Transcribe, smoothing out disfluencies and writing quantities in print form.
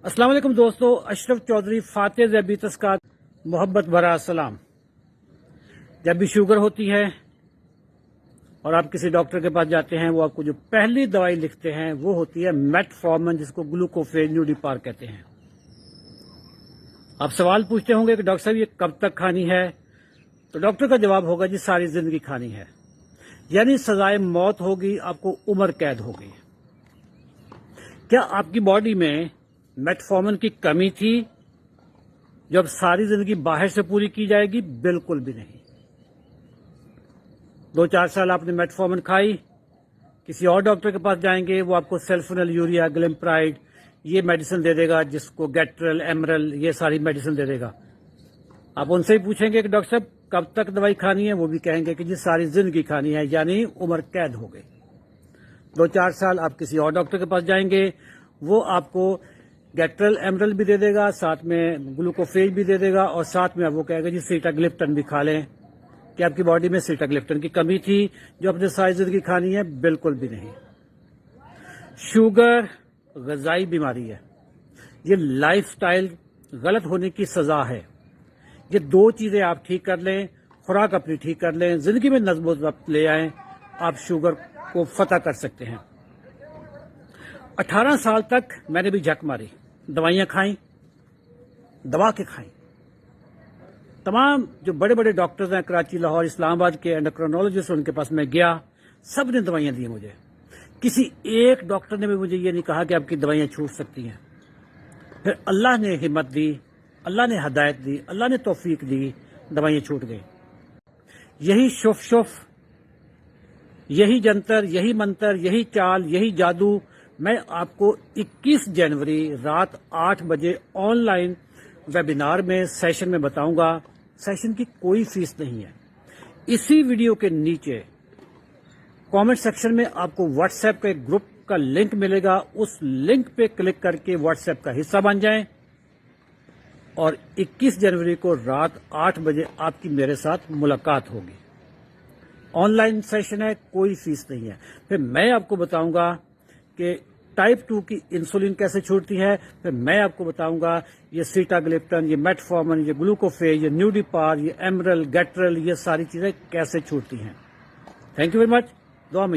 अस्सलाम वालेकुम दोस्तों, अशरफ चौधरी फातेह ज़ैबी तस्कात मोहब्बत भरा सलाम। जब भी शुगर होती है और आप किसी डॉक्टर के पास जाते हैं, वो आपको जो पहली दवाई लिखते हैं वो होती है मेटफॉर्मिन, जिसको ग्लूकोफेज न्यूडिपार कहते हैं। आप सवाल पूछते होंगे कि डॉक्टर साहब ये कब तक खानी है, तो डॉक्टर का जवाब होगा जी सारी जिंदगी खानी है, यानी सजाए मौत होगी, आपको उम्र कैद होगी। क्या आपकी बॉडी में मेटफॉर्मिन की कमी थी जो अब सारी जिंदगी बाहर से पूरी की जाएगी? बिल्कुल भी नहीं। 2-4 साल आपने मेटफॉर्मिन खाई, किसी और डॉक्टर के पास जाएंगे, वो आपको सल्फोनिल यूरिया, ग्लिम्प्राइड ये मेडिसिन दे देगा, जिसको गैट्रल, एमरल ये सारी मेडिसिन दे देगा। आप उनसे ही पूछेंगे कि डॉक्टर साहब कब तक दवाई खानी है, वो भी कहेंगे कि जी सारी जिंदगी खानी है, यानी उम्र कैद हो गई। 2-4 साल आप किसी और डॉक्टर के पास जाएंगे, वो आपको गैट्रल, एमरल भी दे देगा, साथ में ग्लूकोफेज भी दे देगा, और साथ में वो कहेगा जी सीटाग्लिप्टन भी खा लें। कि आपकी बॉडी में सीटाग्लिप्टन की कमी थी जो अपने सारी जिंदगी खानी है? बिल्कुल भी नहीं। शुगर ग़िज़ाई बीमारी है, ये लाइफस्टाइल गलत होने की सजा है। ये 2 चीजें आप ठीक कर लें, खुराक अपनी ठीक कर लें, जिंदगी में नज़्म व ज़ब्त ले आएं, आप शुगर को फतह कर सकते हैं। 18 साल तक मैंने भी झक मारी, दवाइयां खाई, दबा के खाई। तमाम जो बड़े बड़े डॉक्टर्स हैं कराची, लाहौर, इस्लामाबाद के एंडोक्रिनोलॉजिस्ट, उनके पास मैं गया, सब ने दवाइयां दी मुझे। किसी एक डॉक्टर ने भी मुझे ये नहीं कहा कि आपकी दवाइयां छूट सकती हैं। फिर अल्लाह ने हिम्मत दी, अल्लाह ने हदायत दी, अल्लाह ने तौफीक दी, दवाइयां छूट गई। यही शुफ, यही जंतर, यही मंतर, यही चाल, यही जादू मैं आपको 21 जनवरी रात 8 बजे ऑनलाइन वेबिनार में सेशन में बताऊंगा। सेशन की कोई फीस नहीं है। इसी वीडियो के नीचे कमेंट सेक्शन में आपको व्हाट्सएप के ग्रुप का लिंक मिलेगा, उस लिंक पे क्लिक करके व्हाट्सएप का हिस्सा बन जाएं, और 21 जनवरी को रात 8 बजे आपकी मेरे साथ मुलाकात होगी। ऑनलाइन सेशन है, कोई फीस नहीं है। फिर मैं आपको बताऊंगा कि टाइप 2 की इंसुलिन कैसे छूटती है, फिर मैं आपको बताऊंगा ये सीटाग्लिप्टन, ये मेटफॉर्मिन, ये ग्लूकोफेज, ये न्यूडिपार, ये एमरल, गैट्रल, ये सारी चीजें कैसे छूटती हैं। Thank you very much. दुआ में